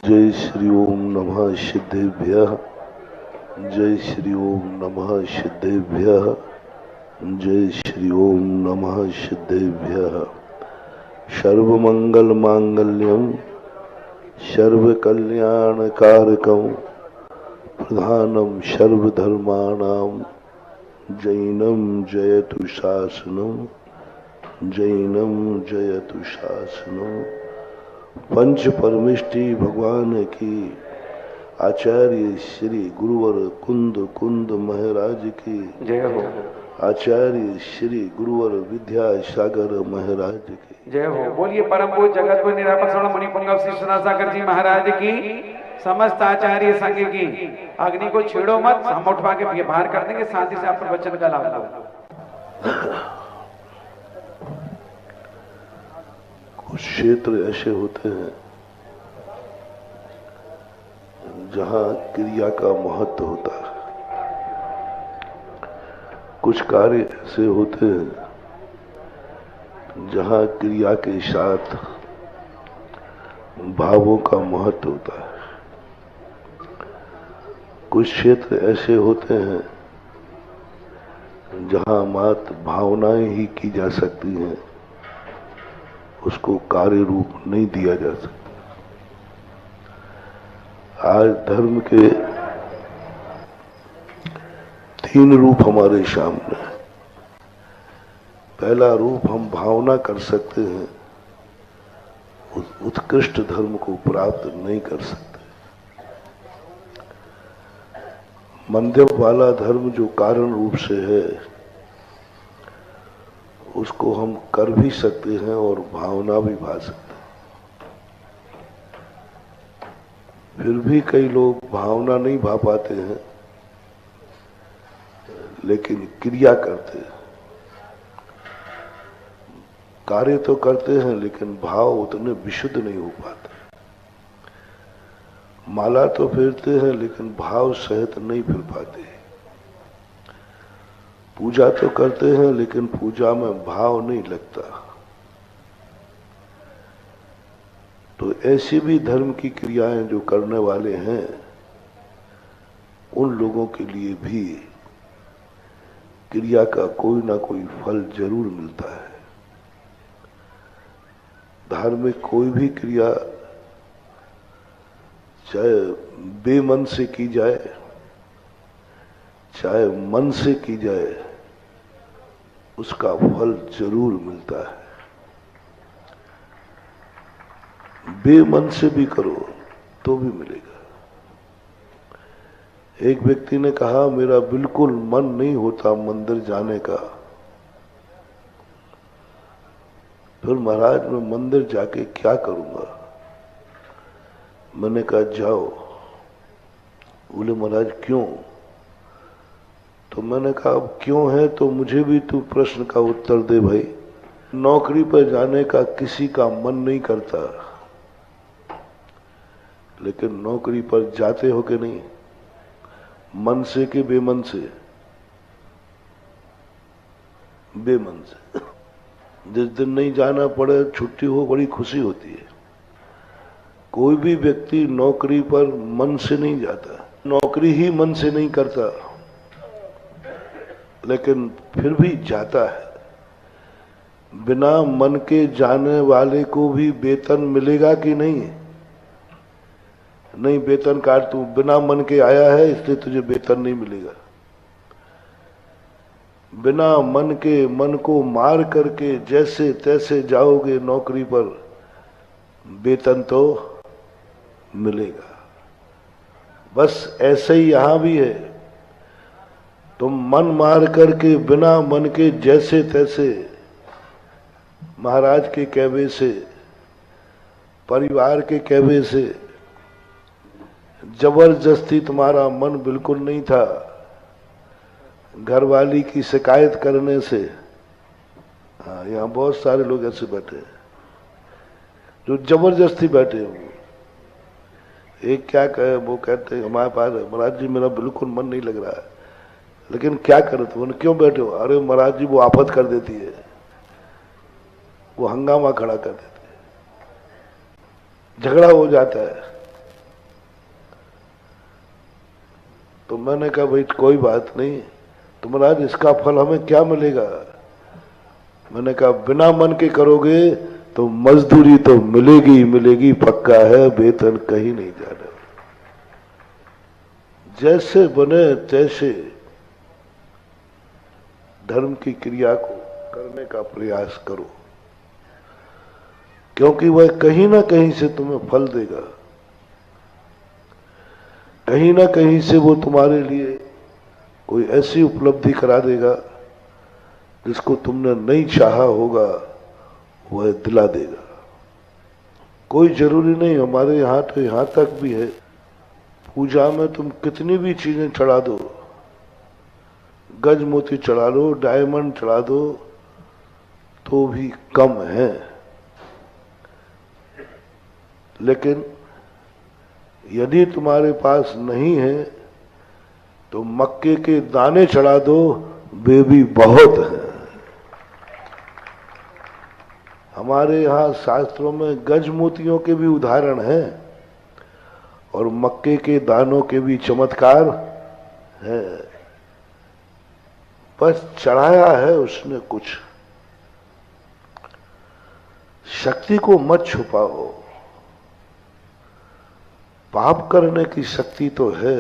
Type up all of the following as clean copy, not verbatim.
जय श्री ओम नमः सिद्धेभ्यः। जय श्री ओम नमः सिद्धेभ्यः। जय श्री ओम नमः सिद्धेभ्यः। सर्वमंगल मांगल्यम सर्वकल्याणकारकम प्रधानम सर्वधर्माणाम जैनम जयतु शासनम। जैनम जयतु शासनम। पंच परमेष्टि भगवान की आचार्य श्री गुरुवर कुंद कुंद महाराज की जय हो। आचार्य श्री गुरुवर विद्यासागर महाराज की जय हो। बोलिए परम पूज्य जगत गुरु निरापक श्रवण मुनि पुंगव श्री सुनासागर जी महाराज की, समस्त आचार्य संघ की। अग्नि को छेड़ो मत, हम उठवा के बाहर कर देंगे, शांति से आप प्रवचन का लाभ लो। कुछ क्षेत्र ऐसे होते हैं जहां क्रिया का महत्व होता है। कुछ कार्य ऐसे होते हैं जहां क्रिया के साथ भावों का महत्व होता है। कुछ क्षेत्र ऐसे होते हैं जहां मात्र भावनाएं ही की जा सकती हैं, उसको कार्य रूप नहीं दिया जा सकता। आज धर्म के तीन रूप हमारे सामने हैं। पहला रूप हम भावना कर सकते हैं, उत्कृष्ट धर्म को प्राप्त नहीं कर सकते। मध्यम वाला धर्म जो कारण रूप से है, उसको हम कर भी सकते हैं और भावना भी भा सकते हैं। फिर भी कई लोग भावना नहीं भा पाते हैं, लेकिन क्रिया करते हैं। कार्य तो करते हैं लेकिन भाव उतने विशुद्ध नहीं हो पाते। माला तो फेरते हैं लेकिन भाव सहित नहीं फिर पाते। पूजा तो करते हैं लेकिन पूजा में भाव नहीं लगता। तो ऐसी भी धर्म की क्रियाएं जो करने वाले हैं, उन लोगों के लिए भी क्रिया का कोई ना कोई फल जरूर मिलता है। धार्मिक कोई भी क्रिया चाहे बेमन से की जाए, चाहे मन से की जाए, उसका फल जरूर मिलता है। बेमन से भी करो तो भी मिलेगा। एक व्यक्ति ने कहा, मेरा बिल्कुल मन नहीं होता मंदिर जाने का। फिर महाराज मैं मंदिर जाके क्या करूंगा? मैंने कहा जाओ। बोले महाराज क्यों? तो मैंने कहा अब क्यों है तो मुझे भी तू प्रश्न का उत्तर दे भाई। नौकरी पर जाने का किसी का मन नहीं करता, लेकिन नौकरी पर जाते हो कि नहीं? मन से कि बेमन से? बेमन से। जिस दिन नहीं जाना पड़े, छुट्टी हो, बड़ी खुशी होती है। कोई भी व्यक्ति नौकरी पर मन से नहीं जाता, नौकरी ही मन से नहीं करता, लेकिन फिर भी जाता है। बिना मन के जाने वाले को भी वेतन मिलेगा कि नहीं? नहीं, वेतन काट, तू बिना मन के आया है इसलिए तुझे वेतन नहीं मिलेगा। बिना मन के, मन को मार करके जैसे तैसे जाओगे नौकरी पर, वेतन तो मिलेगा। बस ऐसे ही यहां भी है। तुम मन मार करके बिना मन के जैसे तैसे, महाराज के कहवे से, परिवार के कहवे से, जबरदस्ती तुम्हारा मन बिल्कुल नहीं था, घरवाली की शिकायत करने से। हाँ, यहाँ बहुत सारे लोग ऐसे बैठे हैं जो जबरदस्ती बैठे हुए। एक क्या कहे, वो कहते हैं हमारे पास महाराज जी मेरा बिल्कुल मन नहीं लग रहा है, लेकिन क्या करो तुम? क्यों बैठे हो? अरे महाराज जी वो आफत कर देती है, वो हंगामा खड़ा कर देती है, झगड़ा हो जाता है। तो मैंने कहा भाई कोई बात नहीं, तो महाराज इसका फल हमें क्या मिलेगा? मैंने कहा बिना मन के करोगे तो मजदूरी तो मिलेगी ही मिलेगी, पक्का है, वेतन कहीं नहीं जाना। जैसे बने तैसे धर्म की क्रिया को करने का प्रयास करो, क्योंकि वह कहीं ना कहीं से तुम्हें फल देगा, कहीं ना कहीं से वो तुम्हारे लिए कोई ऐसी उपलब्धि करा देगा जिसको तुमने नहीं चाहा होगा, वह दिला देगा। कोई जरूरी नहीं, हमारे यहाँ तो यहाँ तक भी है, पूजा में तुम कितनी भी चीजें चढ़ा दो, गज मोती चढ़ा लो, डायमंड चढ़ा दो, तो भी कम है। लेकिन यदि तुम्हारे पास नहीं है तो मक्के के दाने चढ़ा दो, वे भी बहुत हैं। हमारे यहाँ शास्त्रों में गज मोतियों के भी उदाहरण हैं और मक्के के दानों के भी चमत्कार है। बस चढ़ाया है उसने कुछ। शक्ति को मत छुपाओ, पाप करने की शक्ति तो है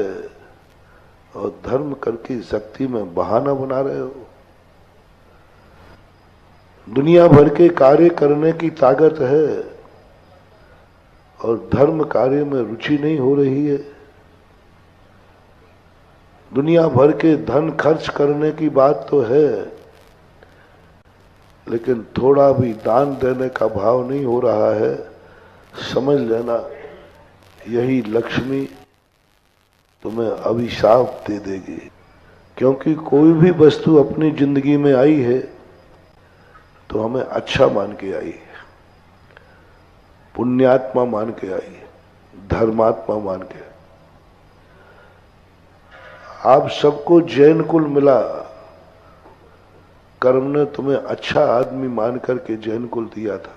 और धर्म करके शक्ति में बहाना बना रहे हो। दुनिया भर के कार्य करने की ताकत है और धर्म कार्य में रुचि नहीं हो रही है। दुनिया भर के धन खर्च करने की बात तो है, लेकिन थोड़ा भी दान देने का भाव नहीं हो रहा है। समझ लेना, यही लक्ष्मी तुम्हें अभिशाप दे देगी, क्योंकि कोई भी वस्तु अपनी जिंदगी में आई है तो हमें अच्छा मान के आई है, पुण्यात्मा मान के आई है, धर्मात्मा मान के। आप सबको जैन कुल मिला, कर्म ने तुम्हें अच्छा आदमी मान करके जैन कुल दिया था।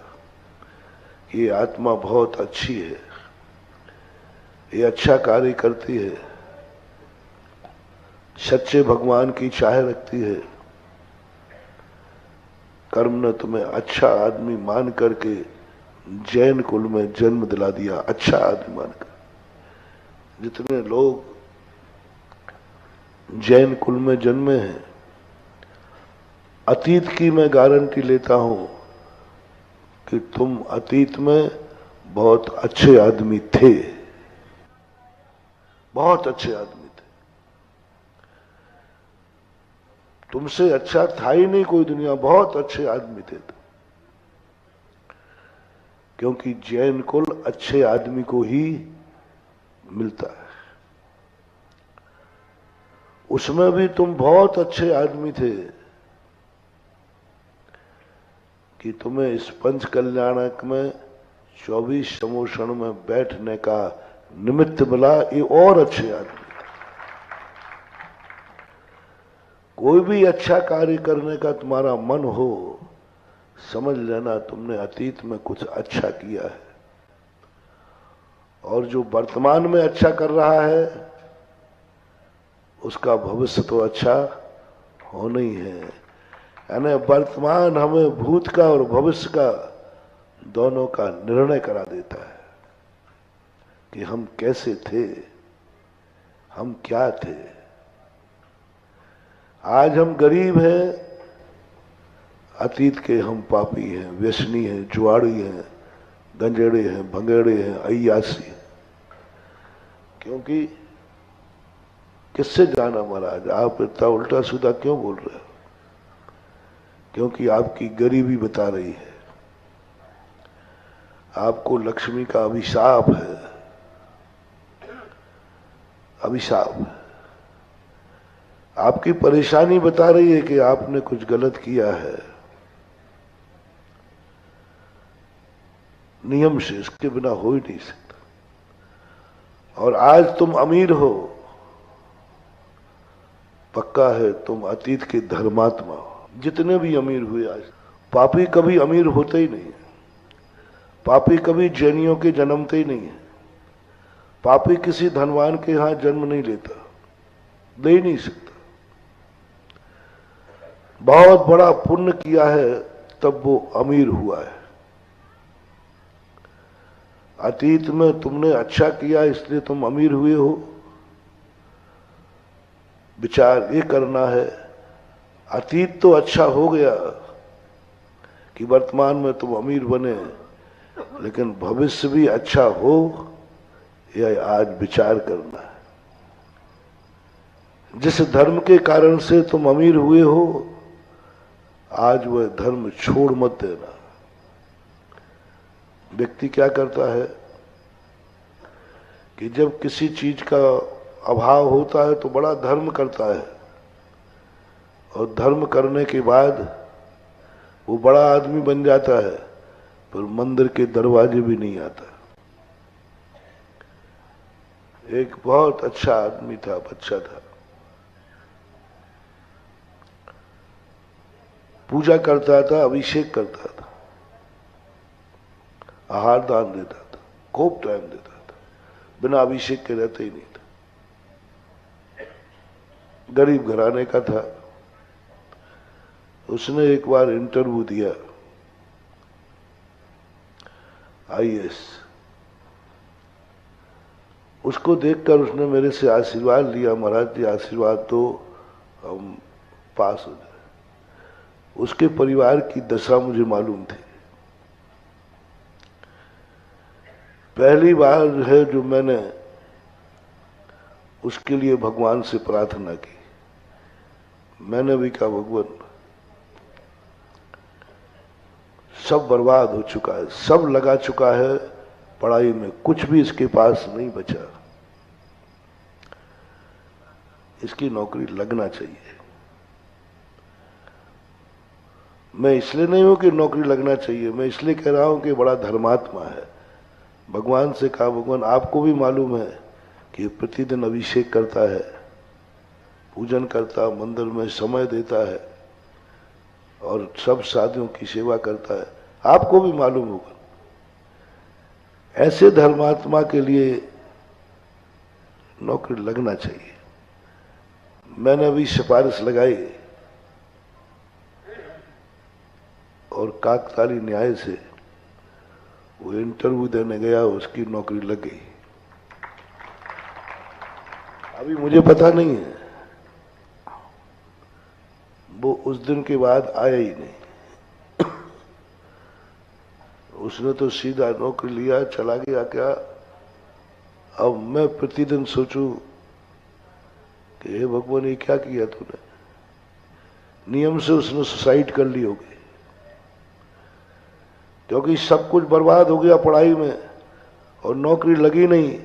ये आत्मा बहुत अच्छी है, ये अच्छा कार्य करती है, सच्चे भगवान की चाह रखती है। कर्म ने तुम्हें अच्छा आदमी मान करके जैन कुल में जन्म दिला दिया, अच्छा आदमी मानकर। जितने लोग जैन कुल में जन्मे हैं, अतीत की मैं गारंटी लेता हूं कि तुम अतीत में बहुत अच्छे आदमी थे, बहुत अच्छे आदमी थे। तुमसे अच्छा था ही नहीं कोई दुनिया, बहुत अच्छे आदमी थे। क्योंकि जैन कुल अच्छे आदमी को ही मिलता है। उसमें भी तुम बहुत अच्छे आदमी थे कि तुम्हें इस पंच कल्याणक में 24 समोषण में बैठने का निमित्त मिला। ये और अच्छे आदमी थे। कोई भी अच्छा कार्य करने का तुम्हारा मन हो, समझ लेना तुमने अतीत में कुछ अच्छा किया है, और जो वर्तमान में अच्छा कर रहा है उसका भविष्य तो अच्छा होना ही है। यानी वर्तमान हमें भूत का और भविष्य का दोनों का निर्णय करा देता है कि हम कैसे थे, हम क्या थे। आज हम गरीब हैं, अतीत के हम पापी हैं, व्यसनी हैं, जुआड़ी हैं, गंजेड़े हैं, भंगेड़े हैं, अय्यासी हैं। क्योंकि किससे जाना महाराज, आप इतना उल्टा सीधा क्यों बोल रहे हो? क्योंकि आपकी गरीबी बता रही है। आपको लक्ष्मी का अभिशाप है, अभिशाप है। आपकी परेशानी बता रही है कि आपने कुछ गलत किया है। नियम से इसके बिना हो ही नहीं सकता। और आज तुम अमीर हो, पक्का है तुम अतीत के धर्मात्मा हो। जितने भी अमीर हुए आज, पापी कभी अमीर होते ही नहीं है। पापी कभी जैनियों के जन्मते ही नहीं है। पापी किसी धनवान के यहां जन्म नहीं लेता। दे ही नहीं सकता। बहुत बड़ा पुण्य किया है तब वो अमीर हुआ है। अतीत में तुमने अच्छा किया इसलिए तुम अमीर हुए हो। विचार ये करना है, अतीत तो अच्छा हो गया कि वर्तमान में तुम अमीर बने, लेकिन भविष्य भी अच्छा हो यह आज विचार करना है। जिस धर्म के कारण से तुम अमीर हुए हो, आज वह धर्म छोड़ मत देना। व्यक्ति क्या करता है कि जब किसी चीज का अभाव होता है तो बड़ा धर्म करता है, और धर्म करने के बाद वो बड़ा आदमी बन जाता है, पर मंदिर के दरवाजे भी नहीं आता। एक बहुत अच्छा आदमी था, बच्चा था, पूजा करता था, अभिषेक करता था, आहार दान देता था, खूब टाइम देता था, बिना अभिषेक के रहते ही नहीं था। गरीब घराने का था। उसने एक बार इंटरव्यू दिया आईएएस। उसको देखकर उसने मेरे से आशीर्वाद लिया, महाराज जी आशीर्वाद दो हम पास हो जाए। उसके परिवार की दशा मुझे मालूम थी। पहली बार है जो मैंने उसके लिए भगवान से प्रार्थना की। मैंने भी कहा भगवान सब बर्बाद हो चुका है, सब लगा चुका है पढ़ाई में, कुछ भी इसके पास नहीं बचा, इसकी नौकरी लगना चाहिए। मैं इसलिए नहीं हूं कि नौकरी लगना चाहिए, मैं इसलिए कह रहा हूं कि बड़ा धर्मात्मा है। भगवान से कहा भगवान आपको भी मालूम है कि प्रतिदिन अभिषेक करता है, पूजन करता, मंदिर में समय देता है और सब साधुओं की सेवा करता है, आपको भी मालूम होगा। ऐसे धर्मात्मा के लिए नौकरी लगना चाहिए। मैंने अभी सिफारिश लगाई और काकताली न्याय से वो इंटरव्यू देने गया, उसकी नौकरी लग गई। अभी मुझे पता नहीं है, वो उस दिन के बाद आया ही नहीं। उसने तो सीधा नौकरी लिया, चला गया। क्या अब मैं प्रतिदिन सोचूं कि हे भगवान ये क्या किया तूने। नियम से उसने सुसाइड कर ली होगी, क्योंकि सब कुछ बर्बाद हो गया पढ़ाई में और नौकरी लगी नहीं,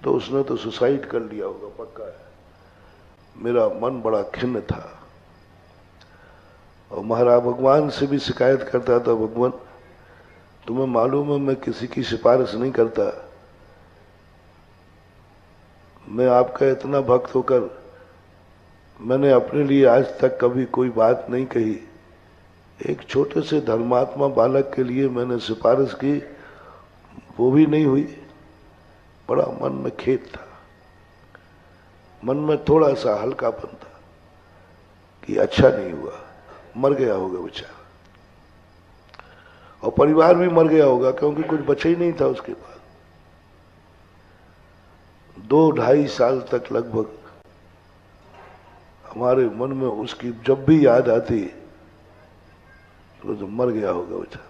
तो उसने तो सुसाइड कर लिया होगा, पक्का है। मेरा मन बड़ा खिन्न था और महाराज भगवान से भी शिकायत करता था, भगवान तुम्हें मालूम है मैं किसी की सिफारिश नहीं करता, मैं आपका इतना भक्त होकर मैंने अपने लिए आज तक कभी कोई बात नहीं कही। एक छोटे से धर्मात्मा बालक के लिए मैंने सिफारिश की, वो भी नहीं हुई। बड़ा मन में खेद था, मन में थोड़ा सा हल्कापन था कि अच्छा नहीं हुआ, मर गया होगा बेचारा, और परिवार भी मर गया होगा क्योंकि कुछ बचा ही नहीं था उसके बाद। 2-2.5 साल तक लगभग हमारे मन में उसकी जब भी याद आती तो मर गया होगा बेचारा।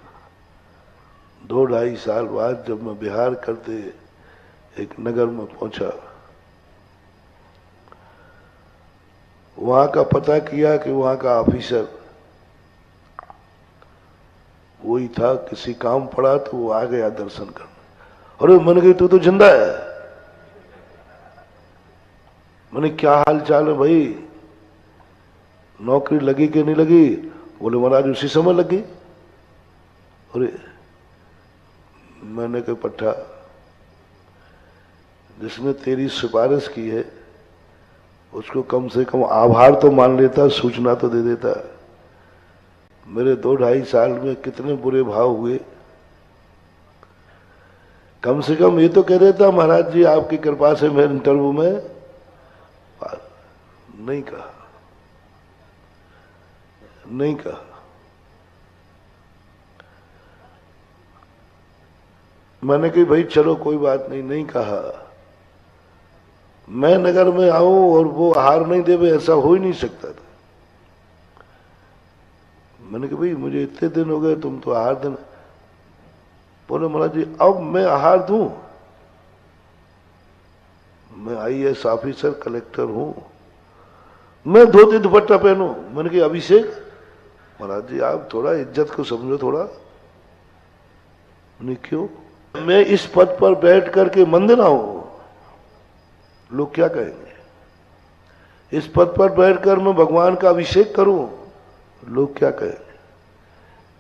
2-2.5 साल बाद जब मैं बिहार करते एक नगर में पहुंचा, वहां का पता किया कि वहां का ऑफिसर वही था, किसी काम पड़ा तो वो आ गया दर्शन करने। अरे मैंने कही तू तो जिंदा है। मैंने क्या हाल चाल है भाई, नौकरी लगी कि नहीं लगी? बोले महाराज उसी समय लगी। अरे मैंने कहा पट्टा, जिसने तेरी सिफारिश की है उसको कम से कम आभार तो मान लेता, सूचना तो दे देता। मेरे 2-2.5 साल में कितने बुरे भाव हुए, कम से कम ये तो कह देता महाराज जी आपकी कृपा से मैं इंटरव्यू में नहीं कहा, नहीं कहा। मैंने कही भाई चलो कोई बात नहीं, नहीं कहा। मैं नगर में आऊं और वो हार नहीं देवे, ऐसा हो ही नहीं सकता था। मैंने कहा भाई मुझे इतने दिन हो गए, तुम तो हार देना। बोले महाराज जी अब मैं आहार दूं? मैं IAS ऑफिसर कलेक्टर हूं, मैं धोती दुपट्टा पहनूं? मैंने कहा अभिषेक महाराज जी आप थोड़ा इज्जत को समझो थोड़ा। नहीं क्यों? मैं इस पद पर बैठ करके मंदिर आऊं, लोग क्या कहेंगे? इस पद पर बैठकर मैं भगवान का अभिषेक करूं, लोग क्या कहेंगे?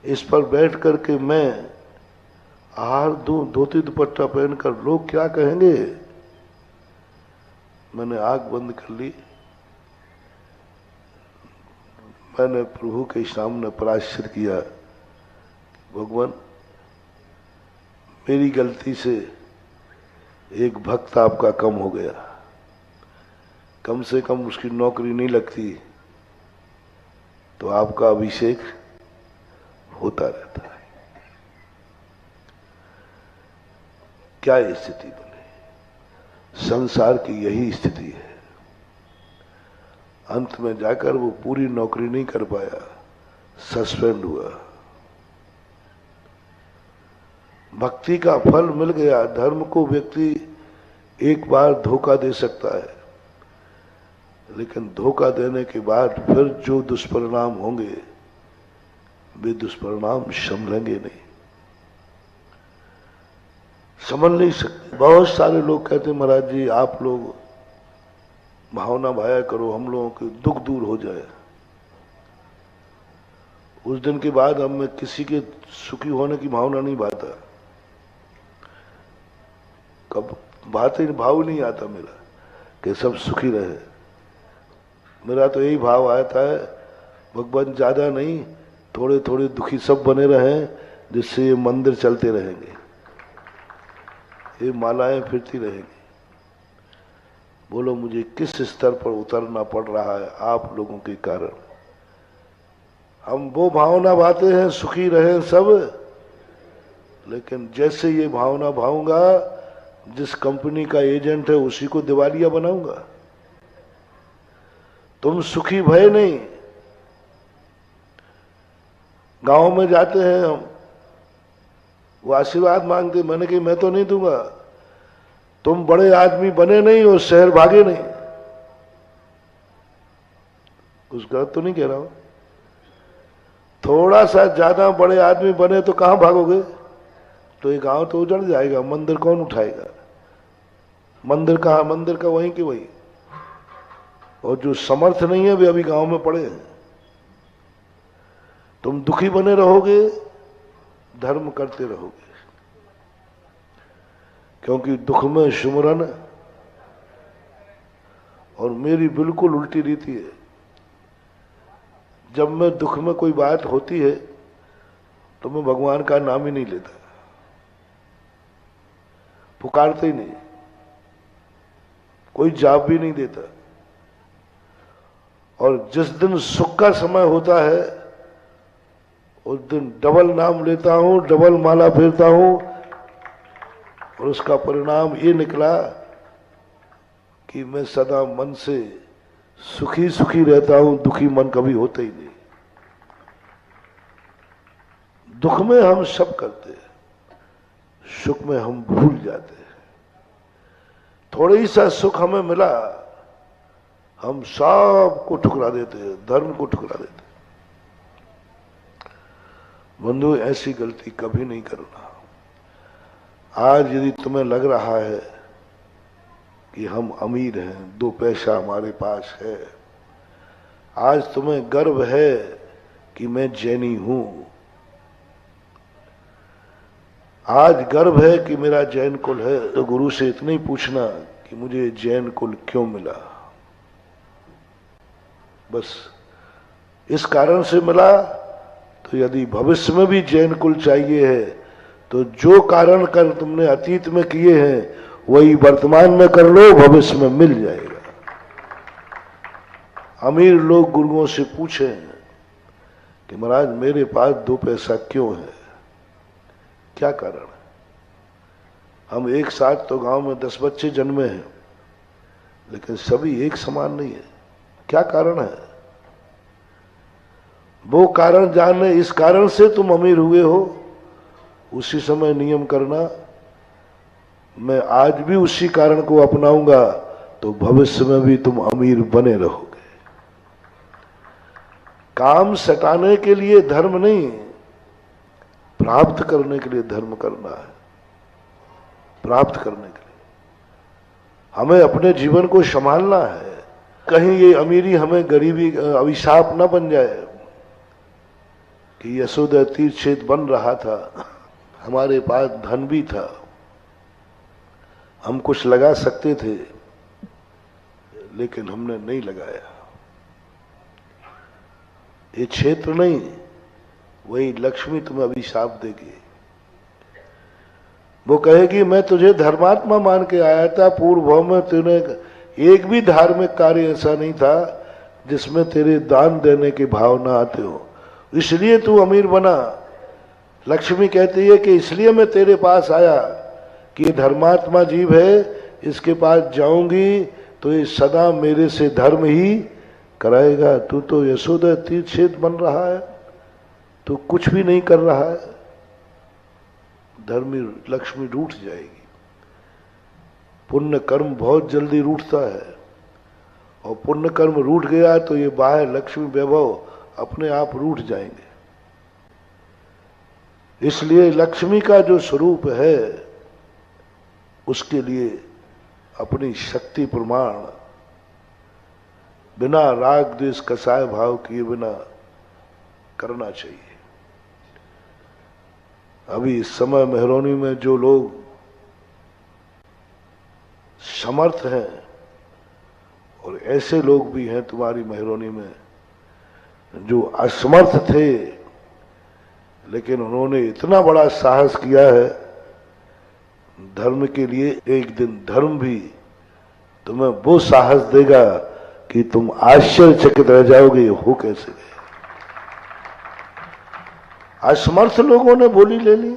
इस पर बैठ करके मैं आहार दूं धोती दुपट्टा पहनकर, लोग क्या कहेंगे? मैंने आंख बंद कर ली। मैंने प्रभु के सामने प्रायश्चित किया, भगवान मेरी गलती से एक भक्त आपका कम हो गया, कम से कम उसकी नौकरी नहीं लगती तो आपका अभिषेक होता रहता है। क्या स्थिति बनी? संसार की यही स्थिति है। अंत में जाकर वो पूरी नौकरी नहीं कर पाया, सस्पेंड हुआ। भक्ति का फल मिल गया। धर्म को व्यक्ति एक बार धोखा दे सकता है, लेकिन धोखा देने के बाद फिर जो दुष्परिणाम होंगे वे दुष्परिणाम संभलेंगे नहीं, समझ नहीं सकते। बहुत सारे लोग कहते महाराज जी आप लोग भावना भाया करो, हम लोगों के दुख दूर हो जाए। उस दिन के बाद अब मैं किसी के सुखी होने की भावना नहीं भाता। कब बात ही भाव नहीं आता मेरा कि सब सुखी रहे। मेरा तो यही भाव आता है भगवान ज्यादा नहीं, थोड़े थोड़े दुखी सब बने रहें, जिससे ये मंदिर चलते रहेंगे, ये मालाएं फिरती रहेंगी। बोलो मुझे किस स्तर पर उतरना पड़ रहा है आप लोगों के कारण। हम वो भावना भाते हैं सुखी रहें सब, लेकिन जैसे ये भावना भाऊंगा जिस कंपनी का एजेंट है उसी को दिवालिया बनाऊंगा। तुम सुखी भय नहीं। गांव में जाते हैं हम, वो आशीर्वाद मांगते, मैंने कहा मैं तो नहीं दूंगा। तुम बड़े आदमी बने नहीं और शहर भागे नहीं। कुछ गलत तो नहीं कह रहा हूं? थोड़ा सा ज्यादा बड़े आदमी बने तो कहां भागोगे? तो ये गांव तो उजड़ जाएगा, मंदिर कौन उठाएगा? मंदिर कहां? मंदिर का वहीं के वहीं। और जो समर्थ नहीं है वे अभी गांव में पड़े हैं। तुम दुखी बने रहोगे, धर्म करते रहोगे, क्योंकि दुख में सुमरन। और मेरी बिल्कुल उल्टी रीति है। जब मैं दुख में कोई बात होती है तो मैं भगवान का नाम ही नहीं लेता, पुकारते ही नहीं, कोई जाप भी नहीं देता। और जिस दिन सुख का समय होता है उस दिन डबल नाम लेता हूं, डबल माला फेरता हूं, और उसका परिणाम ये निकला कि मैं सदा मन से सुखी सुखी रहता हूं, दुखी मन कभी होता ही नहीं। दुख में हम सब करते हैं, सुख में हम भूल जाते हैं। थोड़ी सा सुख हमें मिला, हम सब को ठुकरा देते हैं, धर्म को ठुकरा देते हैं। बंधु ऐसी गलती कभी नहीं करना। आज यदि तुम्हें लग रहा है कि हम अमीर हैं, 2 पैसा हमारे पास है, आज तुम्हें गर्व है कि मैं जैनी हूं, आज गर्व है कि मेरा जैन कुल है, तो गुरु से इतना ही पूछना कि मुझे जैन कुल क्यों मिला। बस इस कारण से मिला। तो यदि भविष्य में भी जैन कुल चाहिए है तो जो कारण कर तुमने अतीत में किए हैं वही वर्तमान में कर लो, भविष्य में मिल जाएगा। अमीर लोग गुरुओं से पूछें कि महाराज मेरे पास 2 पैसा क्यों है, क्या कारण है? हम एक साथ तो गांव में 10 बच्चे जन्मे हैं, लेकिन सभी एक समान नहीं है, क्या कारण है? वो कारण जानने, इस कारण से तुम अमीर हुए हो, उसी समय नियम करना, मैं आज भी उसी कारण को अपनाऊंगा तो भविष्य में भी तुम अमीर बने रहोगे। काम सटाने के लिए धर्म नहीं, प्राप्त करने के लिए धर्म करना है। प्राप्त करने के लिए हमें अपने जीवन को संभालना है। कहीं ये अमीरी हमें गरीबी अभिशाप न बन जाए कि यशोदा तीर्थ क्षेत्र बन रहा था, हमारे पास धन भी था, हम कुछ लगा सकते थे, लेकिन हमने नहीं लगाया। ये क्षेत्र नहीं, वही लक्ष्मी तुम्हें अभिशाप देगी। वो कहेगी मैं तुझे धर्मात्मा मान के आया था, पूर्व भाव में तूने एक भी धार्मिक कार्य ऐसा नहीं था जिसमें तेरे दान देने के भाव ना आते हो, इसलिए तू अमीर बना। लक्ष्मी कहती है कि इसलिए मैं तेरे पास आया कि ये धर्मात्मा जीव है, इसके पास जाऊंगी तो ये सदा मेरे से धर्म ही कराएगा। तू तो यशोदा तीर्थ क्षेत्र बन रहा है, तू कुछ भी नहीं कर रहा है, धर्मी लक्ष्मी रूठ जाएगी। पुण्य कर्म बहुत जल्दी रूठता है, और पुण्य कर्म रूठ गया तो ये बाह्य लक्ष्मी वैभव अपने आप रूठ जाएंगे। इसलिए लक्ष्मी का जो स्वरूप है उसके लिए अपनी शक्ति प्रमाण बिना राग द्वेष कसाय भाव किए बिना करना चाहिए। अभी इस समय मेहरौनी में जो लोग समर्थ हैं, और ऐसे लोग भी हैं तुम्हारी मेहरौनी में जो असमर्थ थे, लेकिन उन्होंने इतना बड़ा साहस किया है धर्म के लिए। एक दिन धर्म भी तुम्हें वो साहस देगा कि तुम आश्चर्यचकित रह जाओगे, हो कैसे गए। असमर्थ लोगों ने बोली ले ली,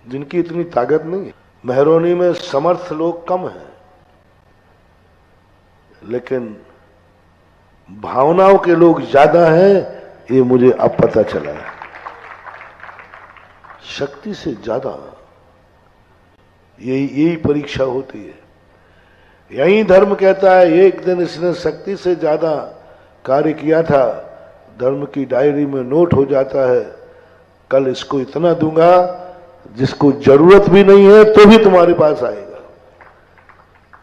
जिनकी इतनी ताकत नहीं है। मेहरौनी में समर्थ लोग कम हैं, लेकिन भावनाओं के लोग ज्यादा हैं, ये मुझे अब पता चला है। शक्ति से ज्यादा यही परीक्षा होती है। यही धर्म कहता है एक दिन इसने शक्ति से ज्यादा कार्य किया था, धर्म की डायरी में नोट हो जाता है, कल इसको इतना दूंगा जिसको जरूरत भी नहीं है तो भी तुम्हारे पास आएगा।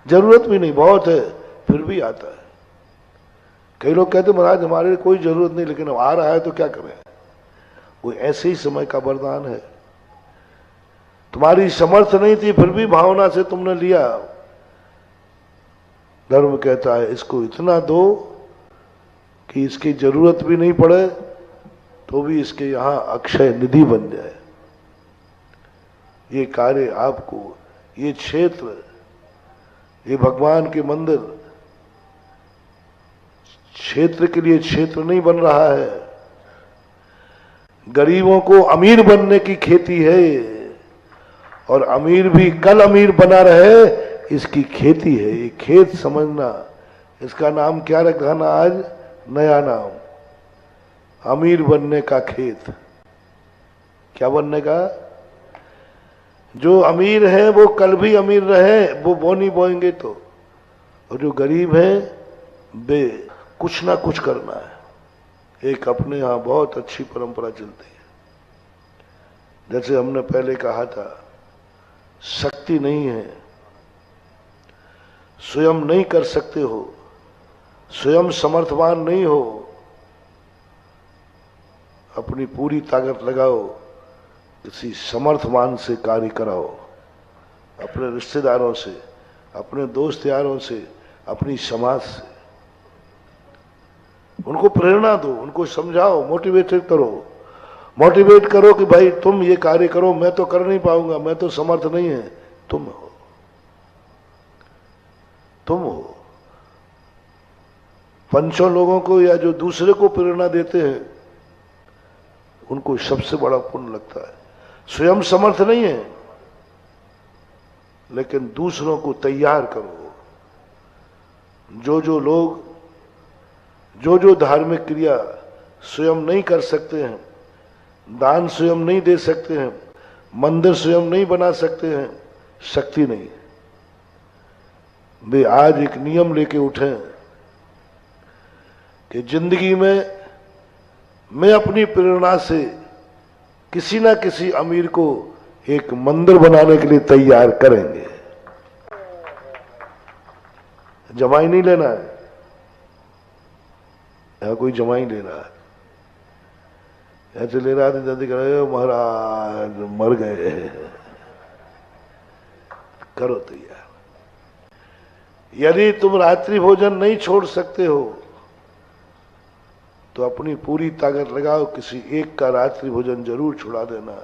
जरूरत भी नहीं, बहुत है फिर भी आता है। कई लोग कहते महाराज हमारे कोई जरूरत नहीं, लेकिन अब आ रहा है तो क्या करें। वो ऐसे ही समय का वरदान है। तुम्हारी समर्थ नहीं थी, फिर भी भावना से तुमने लिया। धर्म कहता है इसको इतना दो कि इसकी जरूरत भी नहीं पड़े, तो भी इसके यहां अक्षय निधि बन जाए। ये कार्य आपको, ये क्षेत्र, ये भगवान के मंदिर क्षेत्र के लिए क्षेत्र नहीं बन रहा है। गरीबों को अमीर बनने की खेती है, और अमीर भी कल अमीर बना रहे इसकी खेती है। ये खेत समझना, इसका नाम क्या रखा ना आज, नया नाम, अमीर बनने का खेत। क्या बनने का? जो अमीर है वो कल भी अमीर रहे, वो बोनी बोएंगे तो, और जो गरीब है वे कुछ ना कुछ करना है। एक अपने यहां बहुत अच्छी परंपरा चलती है। जैसे हमने पहले कहा था, शक्ति नहीं है, स्वयं नहीं कर सकते हो, स्वयं समर्थवान नहीं हो, अपनी पूरी ताकत लगाओ, किसी समर्थवान से कार्य कराओ, अपने रिश्तेदारों से, अपने दोस्त यारों से, अपनी समाज से। उनको प्रेरणा दो, उनको समझाओ, मोटिवेटेड करो। मोटिवेट करो कि भाई तुम ये कार्य करो, मैं तो कर नहीं पाऊंगा, मैं तो समर्थ नहीं है, तुम हो, तुम हो। पंचों लोगों को या जो दूसरे को प्रेरणा देते हैं उनको सबसे बड़ा पुण्य लगता है। स्वयं समर्थ नहीं है, लेकिन दूसरों को तैयार करो। जो लोग जो धार्मिक क्रिया स्वयं नहीं कर सकते हैं, दान स्वयं नहीं दे सकते हैं, मंदिर स्वयं नहीं बना सकते हैं, शक्ति नहीं, वे आज एक नियम लेके उठे कि जिंदगी में मैं अपनी प्रेरणा से किसी ना किसी अमीर को एक मंदिर बनाने के लिए तैयार करेंगे। जमाई नहीं लेना है, या कोई जमाई ले रहा है, ऐसे ले रहा था जल्दी कर रहे हो महाराज मर गए, करो तैयार। यदि तुम रात्रि भोजन नहीं छोड़ सकते हो तो अपनी पूरी ताकत लगाओ, किसी एक का रात्रि भोजन जरूर छुड़ा देना।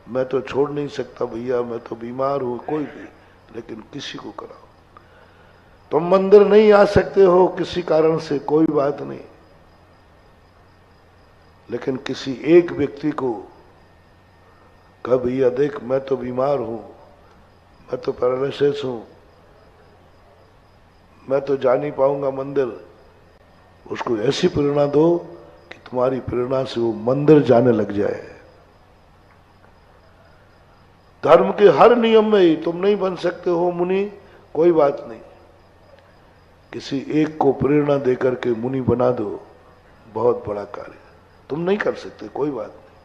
मैं तो छोड़ नहीं सकता भैया, मैं तो बीमार हूं, कोई भी, लेकिन किसी को कराओ। तुम मंदिर नहीं आ सकते हो किसी कारण से, कोई बात नहीं, लेकिन किसी एक व्यक्ति को कह भैया देख मैं तो बीमार हूं, मैं तो पैरालिसिस हूं, मैं तो जा नहीं पाऊंगा मंदिर, उसको ऐसी प्रेरणा दो कि तुम्हारी प्रेरणा से वो मंदिर जाने लग जाए। धर्म के हर नियम में ही तुम नहीं बन सकते हो मुनि, कोई बात नहीं, किसी एक को प्रेरणा देकर के मुनि बना दो, बहुत बड़ा कार्य। तुम नहीं कर सकते, कोई बात नहीं,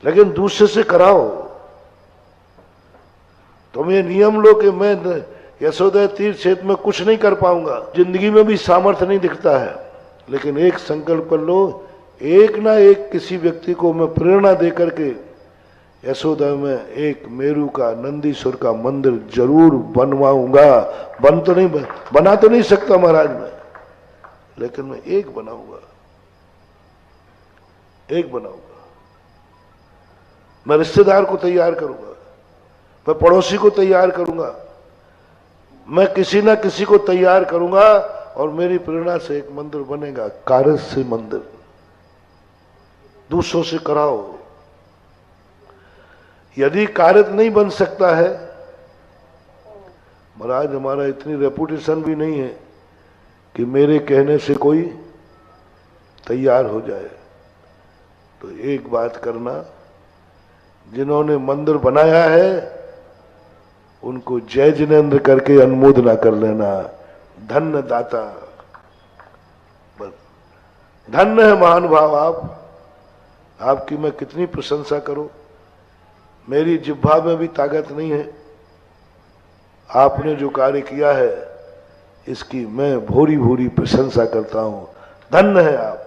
लेकिन दूसरे से कराओ। तुम ये नियम लो कि मैं यशोदा तीर्थ क्षेत्र में कुछ नहीं कर पाऊंगा, जिंदगी में भी सामर्थ्य नहीं दिखता है, लेकिन एक संकल्प कर लो, एक ना एक किसी व्यक्ति को मैं प्रेरणा देकर के यशोदा में एक मेरू का नंदीश्वर का मंदिर जरूर बनवाऊंगा। बना तो नहीं सकता महाराज मैं, लेकिन मैं एक बनाऊंगा, एक बनाऊंगा। मैं रिश्तेदार को तैयार करूंगा, मैं पड़ोसी को तैयार करूंगा, मैं किसी ना किसी को तैयार करूंगा और मेरी प्रेरणा से एक मंदिर बनेगा। कारज से मंदिर दूसरों से कराओ। यदि कार्य नहीं बन सकता है, महाराज हमारा इतनी रेपुटेशन भी नहीं है कि मेरे कहने से कोई तैयार हो जाए, तो एक बात करना, जिन्होंने मंदिर बनाया है उनको जय जिनेन्द्र करके अनुमोदना कर लेना। धन्य दाता, धन्य है महानुभाव आपकी मैं कितनी प्रशंसा करूं, मेरी जिह्वा में भी ताकत नहीं है। आपने जो कार्य किया है इसकी मैं भूरी भूरी प्रशंसा करता हूं। धन्य है आप,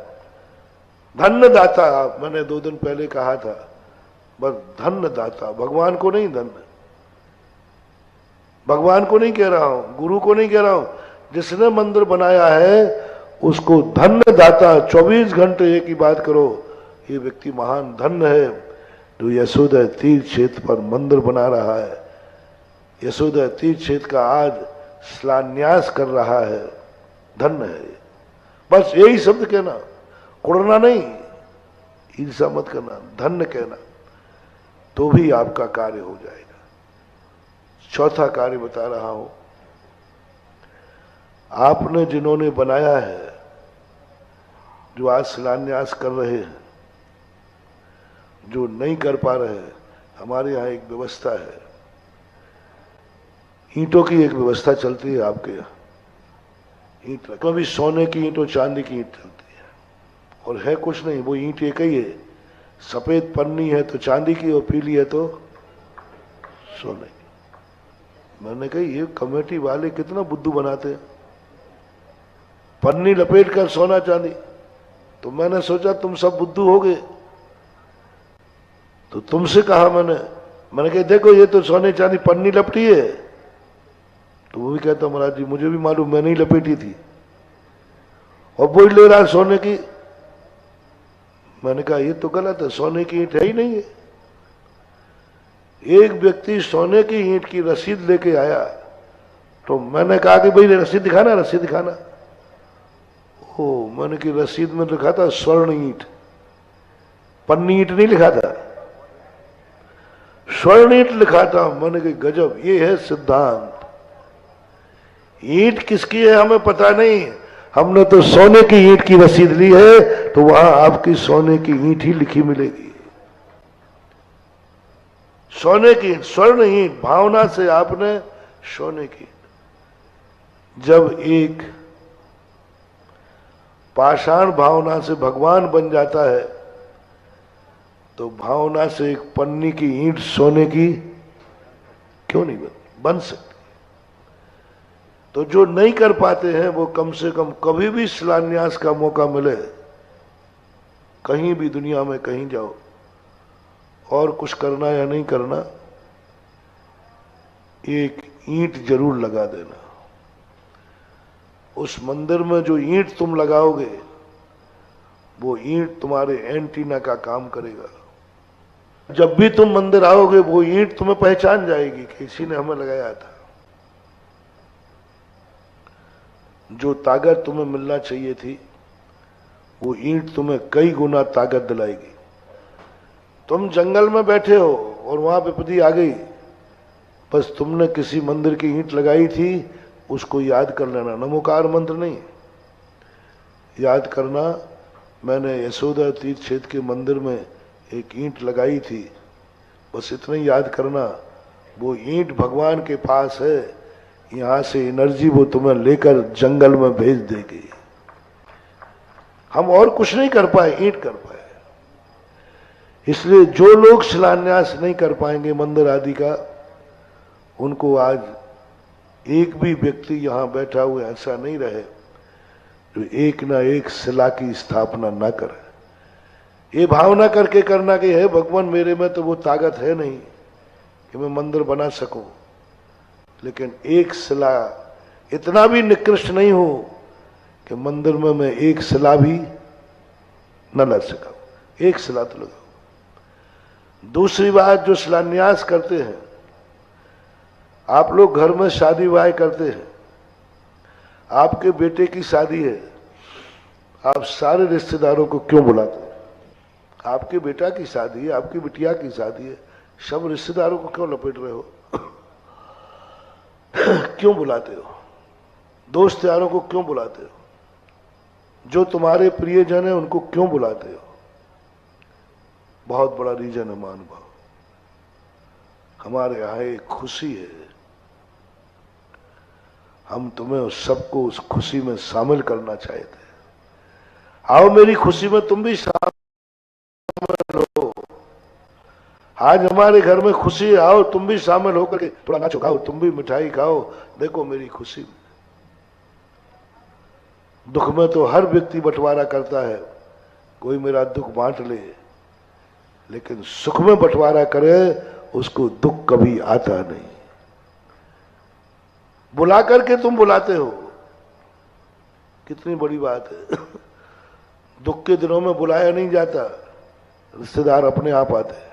धन्य दाता आप। मैंने 2 दिन पहले कहा था, बस धन्य दाता, भगवान को नहीं, धन्य भगवान को नहीं कह रहा हूं, गुरु को नहीं कह रहा हूं, जिसने मंदिर बनाया है उसको धन्य दाता। 24 घंटे एक ही बात करो, ये व्यक्ति महान धन्य है जो यशोदा तीर्थ क्षेत्र पर मंदिर बना रहा है, यशोदा तीर्थ क्षेत्र का आज शिलान्यास कर रहा है, धन्य है। बस यही शब्द कहना, कुड़ना नहीं, ईर्षा मत करना, धन्य कहना, तो भी आपका कार्य हो जाएगा। चौथा कार्य बता रहा हूं, आपने जिन्होंने बनाया है, जो आज शिलान्यास कर रहे हैं, जो नहीं कर पा रहे हैं, हमारे यहाँ एक व्यवस्था है, ईंटों की एक व्यवस्था चलती है आपके यहाँ। ईंट कभी सोने की ईंट और चांदी की ईंट चलती है, और है कुछ नहीं, वो ईंट एक ही है, सफेद पन्नी है तो चांदी की और पीली है तो सोने की। मैंने कहा ये कमेटी वाले कितना बुद्धू बनाते हैं, पन्नी लपेट कर सोना चांदी। तो मैंने सोचा तुम सब बुद्धू हो गए, तो तुमसे कहा मैंने कहा देखो ये तो सोने चांदी पन्नी लपटी है, तो वो भी कहता महाराज जी मुझे भी मालूम, मैंने ही लपेटी थी, और वो ले रहा सोने की। मैंने कहा ये तो गलत है, सोने की ईंट है ही नहीं है। एक व्यक्ति सोने की ईंट की रसीद लेके आया, तो मैंने कहा कि भाई रसीद दिखाना, रसीद दिखाना। ओ मैंने की रसीद में लिखा था स्वर्ण ईंट, पन्नी ईंट नहीं लिखा था, स्वर्ण ईंट लिखा था। मैंने की गजब, ये है सिद्धांत। ईंट किसकी है हमें पता नहीं, हमने तो सोने की ईंट की रसीद ली है, तो वहां आपकी सोने की ईंट ही लिखी मिलेगी। सोने की ईंट, स्वर्ण ईंट, भावना से आपने सोने की। जब एक पाषाण भावना से भगवान बन जाता है, तो भावना से एक पन्नी की ईंट सोने की क्यों नहीं बन सकती। तो जो नहीं कर पाते हैं वो कम से कम कभी भी शिलान्यास का मौका मिले, कहीं भी दुनिया में कहीं जाओ, और कुछ करना या नहीं करना, एक ईंट जरूर लगा देना। उस मंदिर में जो ईंट तुम लगाओगे, वो ईंट तुम्हारे एंटीना का काम करेगा। जब भी तुम मंदिर आओगे, वो ईंट तुम्हें पहचान जाएगी कि किसी ने हमें लगाया था। जो ताकत तुम्हें मिलना चाहिए थी, वो ईंट तुम्हें कई गुना ताकत दिलाएगी। तुम जंगल में बैठे हो और वहां विपत्ति आ गई, बस तुमने किसी मंदिर की ईंट लगाई थी, उसको याद कर लेना। नमोकार मंत्र नहीं, याद करना, मैंने यशोदा तीर्थ क्षेत्र के मंदिर में एक ईंट लगाई थी, बस इतना ही याद करना। वो ईंट भगवान के पास है, यहां से एनर्जी वो तुम्हें लेकर जंगल में भेज देगी। हम और कुछ नहीं कर पाए, ईंट कर पाए। इसलिए जो लोग शिलान्यास नहीं कर पाएंगे मंदिर आदि का, उनको आज एक भी व्यक्ति यहां बैठा हुआ ऐसा नहीं रहे जो एक ना एक शिला की स्थापना ना करे। ये भावना करके करना कि है भगवान, मेरे में तो वो ताकत है नहीं कि मैं मंदिर बना सकूं, लेकिन एक शिला, इतना भी निकृष्ट नहीं हो कि मंदिर में मैं एक शिला भी न लग सका। एक शिला तो लगाओ। दूसरी बात, जो शिलान्यास करते हैं, आप लोग घर में शादी विवाह करते हैं, आपके बेटे की शादी है, आप सारे रिश्तेदारों को क्यों बुलाते हैं? आपके बेटा की शादी है, आपकी बिटिया की शादी है, सब रिश्तेदारों को क्यों लपेट रहे हो? क्यों बुलाते हो? दोस्त यारों को क्यों बुलाते हो? जो तुम्हारे प्रियजन है उनको क्यों बुलाते हो? बहुत बड़ा रीजन है महानुभाव। हमारे यहां एक खुशी है, हम तुम्हें उस सबको उस खुशी में शामिल करना चाहते हैं। आओ मेरी खुशी में तुम भी शामिल हो। आज हमारे घर में खुशी है, आओ तुम भी शामिल होकर के थोड़ा नाचो खाओ, तुम भी मिठाई खाओ, देखो मेरी खुशी में। दुख में तो हर व्यक्ति बंटवारा करता है, कोई मेरा दुख बांट ले, लेकिन सुख में बंटवारा करे उसको दुख कभी आता नहीं। बुला करके तुम बुलाते हो, कितनी बड़ी बात है। दुख के दिनों में बुलाया नहीं जाता, रिश्तेदार अपने आप आते हैं।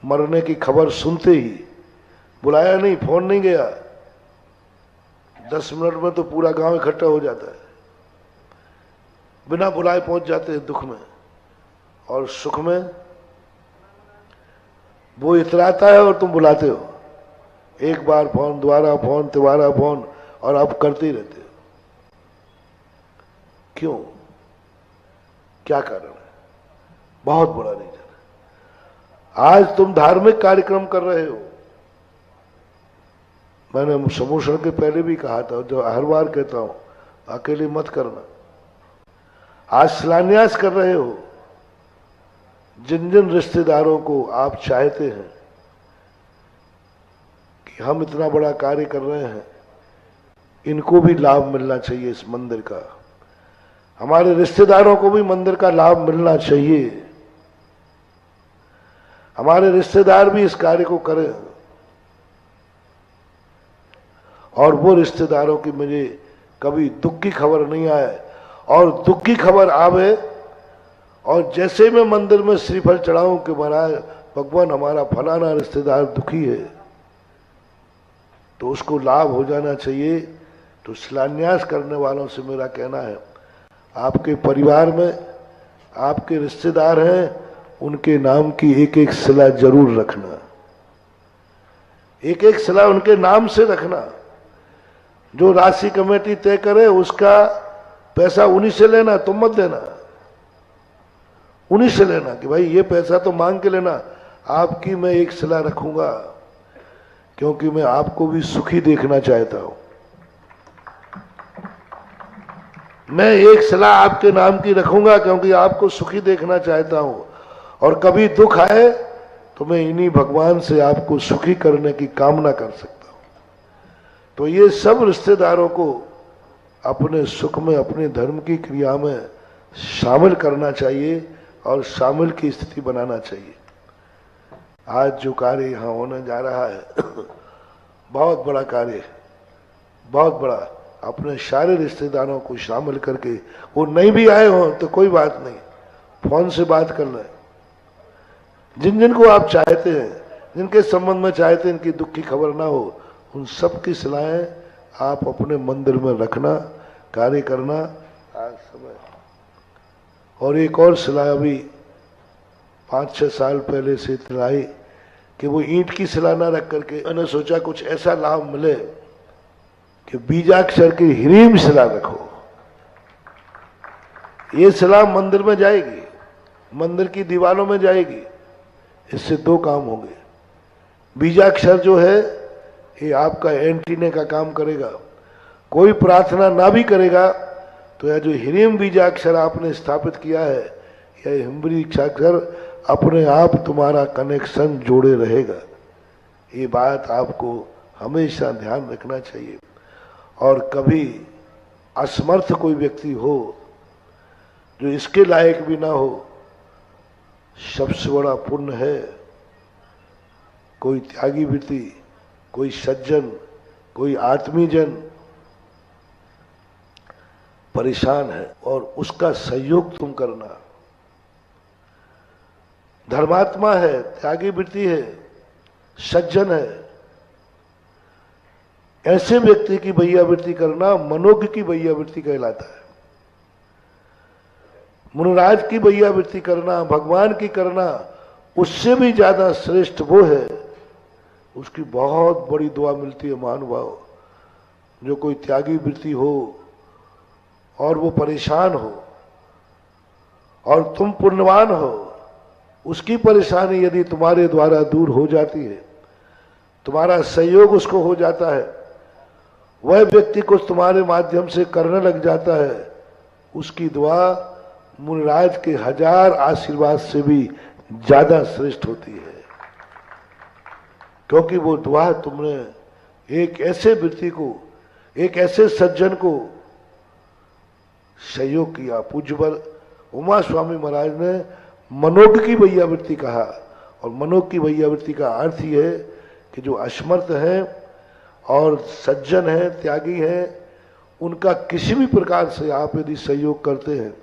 मरने की खबर सुनते ही, बुलाया नहीं, फोन नहीं गया, 10 मिनट में तो पूरा गांव इकट्ठा हो जाता है। बिना बुलाए पहुंच जाते हैं दुख में, और सुख में वो इतराता है और तुम बुलाते हो। एक बार फोन, दोबारा फोन, तिबारा फोन, और आप करते ही रहते हो। क्यों? क्या कारण है? बहुत बड़ा रीजन है। आज तुम धार्मिक कार्यक्रम कर रहे हो, मैंने समूषण के पहले भी कहा था, जो हर बार कहता हूं, अकेले मत करना। आज शिलान्यास कर रहे हो, जिन जिन रिश्तेदारों को आप चाहते हैं कि हम इतना बड़ा कार्य कर रहे हैं, इनको भी लाभ मिलना चाहिए इस मंदिर का। हमारे रिश्तेदारों को भी मंदिर का लाभ मिलना चाहिए। हमारे रिश्तेदार भी इस कार्य को करें, और वो रिश्तेदारों की मुझे कभी दुख की खबर नहीं आए, और दुख की खबर आवे और जैसे मैं मंदिर में श्रीफल चढ़ाऊं कि महाराज भगवान हमारा फलाना रिश्तेदार दुखी है, तो उसको लाभ हो जाना चाहिए। तो शिलान्यास करने वालों से मेरा कहना है, आपके परिवार में आपके रिश्तेदार हैं, उनके नाम की एक एक शिला जरूर रखना, एक एक शिला उनके नाम से रखना। जो राशि कमेटी तय करे उसका पैसा उन्हीं से लेना, तुम मत देना, उन्हीं से लेना कि भाई ये पैसा तो मांग के लेना, आपकी मैं एक शिला रखूंगा क्योंकि मैं आपको भी सुखी देखना चाहता हूं। मैं एक शिला आपके नाम की रखूंगा क्योंकि आपको सुखी देखना चाहता हूं, और कभी दुख आए तो मैं इन्हीं भगवान से आपको सुखी करने की कामना कर सकता हूं। तो ये सब रिश्तेदारों को अपने सुख में, अपने धर्म की क्रिया में शामिल करना चाहिए और शामिल की स्थिति बनाना चाहिए। आज जो कार्य यहाँ होने जा रहा है बहुत बड़ा कार्य है, बहुत बड़ा। अपने सारे रिश्तेदारों को शामिल करके, वो नहीं भी आए हों तो कोई बात नहीं, फोन से बात कर लें। जिन जिन को आप चाहते हैं, जिनके संबंध में चाहते हैं इनकी दुख की खबर ना हो, उन सब की सलाहें आप अपने मंदिर में रखना, कार्य करना। आज समय और एक और सलाह अभी 5-6 साल पहले से लाई कि वो ईंट की शिला ना रख करके मैंने सोचा कुछ ऐसा लाभ मिले कि बीजाक्षर की ह्रीम शिला रखो। ये शिला मंदिर में जाएगी, मंदिर की दीवारों में जाएगी। इससे 2 काम होंगे। बीजाक्षर जो है ये आपका एंटीने का काम करेगा। कोई प्रार्थना ना भी करेगा तो यह जो ह्रीम बीजाक्षर आपने स्थापित किया है, यह बीजाक्षर अपने आप तुम्हारा कनेक्शन जोड़े रहेगा। ये बात आपको हमेशा ध्यान रखना चाहिए। और कभी असमर्थ कोई व्यक्ति हो जो इसके लायक भी ना हो, सबसे बड़ा पुण्य है कोई त्यागी व्यक्ति, कोई सज्जन, कोई आत्मीजन परेशान है और उसका सहयोग तुम करना। धर्मात्मा है, त्यागी वृत्ति है, सज्जन है, ऐसे व्यक्ति की भैयावृत्ति करना मनोज्ञ की भैयावृत्ति कहलाता है। मुनिराज की भैयावृत्ति करना, भगवान की करना, उससे भी ज्यादा श्रेष्ठ वो है, उसकी बहुत बड़ी दुआ मिलती है। महानुभाव, जो कोई त्यागी वृत्ति हो और वो परेशान हो और तुम पुण्यवान हो, उसकी परेशानी यदि तुम्हारे द्वारा दूर हो जाती है, तुम्हारा सहयोग उसको हो जाता है, वह व्यक्ति कुछ तुम्हारे माध्यम से करने लग जाता है, उसकी दुआ मुनिराज के 1000 आशीर्वाद से भी ज्यादा श्रेष्ठ होती है। क्योंकि वो दुआ तुमने एक ऐसे व्यक्ति को, एक ऐसे सज्जन को सहयोग किया। पूज्यवर उमा स्वामी महाराज ने मनोज्ञ की भैयावृत्ति कहा, और मनोज्ञ की भैयावृत्ति का अर्थ ही है कि जो असमर्थ हैं और सज्जन हैं, त्यागी हैं, उनका किसी भी प्रकार से आप यदि सहयोग करते हैं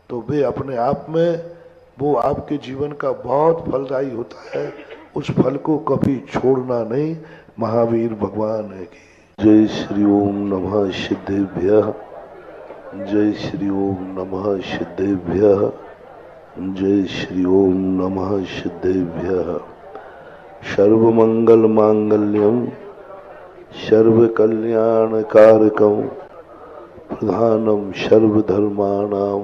तो वे अपने आप में, वो आपके जीवन का बहुत फलदायी होता है। उस फल को कभी छोड़ना नहीं। महावीर भगवान है की जय। श्री ओम नमः सिद्धेभ्यः, जय श्री ओम नमः सिद्धेभ्यः, जय श्री ओम नमः सिद्धेभ्यः। सर्वमंगल मांगल्यम सर्वकल्याणकारकं प्रधानम सर्वधर्माणां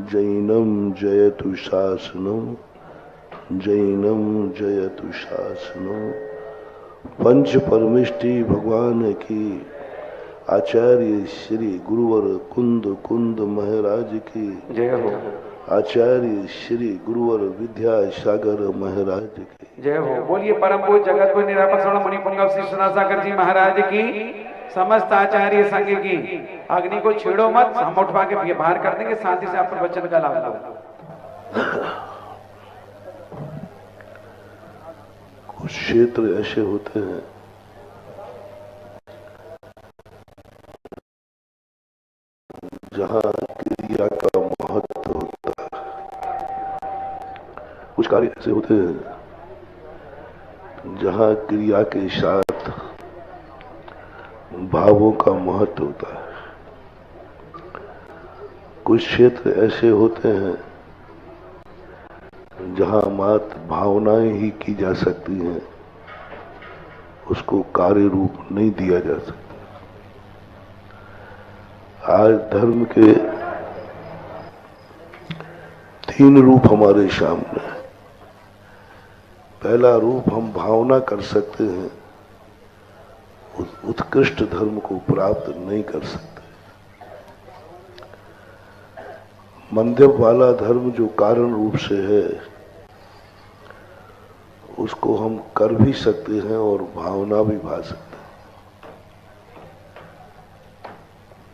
जैनम जयतु शासनम, जैनम जयतु शासनम। पंच परमिष्टि भगवान की, आचार्य श्री गुरुवर कुंद महाराज की जय हो। आचार्य श्री गुरुवर विद्यासागर महाराज की जय हो। बोलिए परम पूज्य जगत गुरु निरापक श्रवण मुनि पुंगव श्री सुनासागर जी महाराज की, समस्त आचार्य संघ की। अग्नि को छेड़ो मत, हम उठवा के बाहर कर देंगे, शांति से आप वचन का लाभ लो। कुछ क्षेत्र ऐसे होते हैं जहां क्रिया का महत्व होता है, कुछ कार्य ऐसे होते हैं जहां क्रिया के साथ भावों का महत्व होता है। कुछ क्षेत्र ऐसे होते हैं जहां मात्र भावनाएं ही की जा सकती हैं, उसको कार्य रूप नहीं दिया जा सकता। आज धर्म के 3 रूप हमारे सामने हैं। पहला रूप हम भावना कर सकते हैं, उत्कृष्ट धर्म को प्राप्त नहीं कर सकते। मध्यम वाला धर्म जो कारण रूप से है, उसको हम कर भी सकते हैं और भावना भी भा सकते हैं।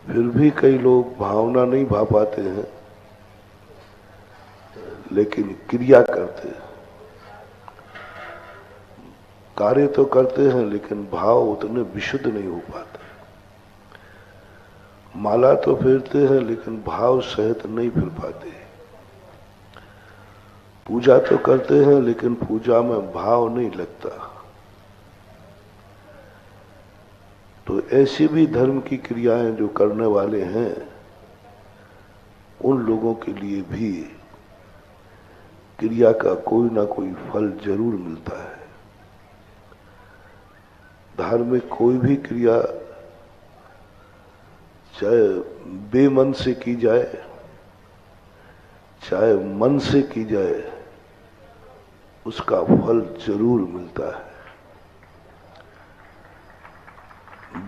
फिर भी कई लोग भावना नहीं भा पाते हैं, लेकिन क्रिया करते हैं। कार्य तो करते हैं लेकिन भाव उतने विशुद्ध नहीं हो पाते। माला तो फेरते हैं लेकिन भाव सहित नहीं फिर पाते। पूजा तो करते हैं लेकिन पूजा में भाव नहीं लगता। तो ऐसी भी धर्म की क्रियाएं जो करने वाले हैं, उन लोगों के लिए भी क्रिया का कोई ना कोई फल जरूर मिलता है। धार्मिक कोई भी क्रिया चाहे बेमन से की जाए, चाहे मन से की जाए, उसका फल जरूर मिलता है।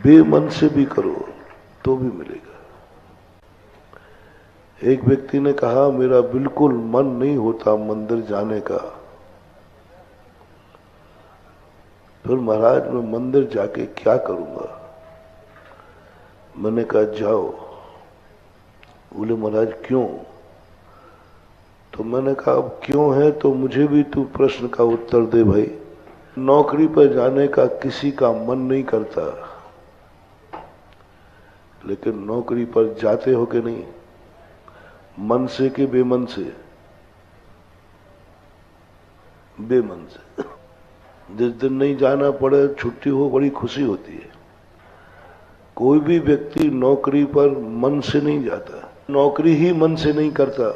बेमन से भी करो तो भी मिलेगा। एक व्यक्ति ने कहा, मेरा बिल्कुल मन नहीं होता मंदिर जाने का। फिर महाराज, मैं मंदिर जाके क्या करूंगा? मैंने कहा जाओ। बोले महाराज क्यों? तो मैंने कहा अब क्यों है तो मुझे भी तू प्रश्न का उत्तर दे भाई। नौकरी पर जाने का किसी का मन नहीं करता, लेकिन नौकरी पर जाते हो कि नहीं? मन से कि बेमन से? बेमन से। जिस दिन नहीं जाना पड़े, छुट्टी हो, बड़ी खुशी होती है। कोई भी व्यक्ति नौकरी पर मन से नहीं जाता, नौकरी ही मन से नहीं करता,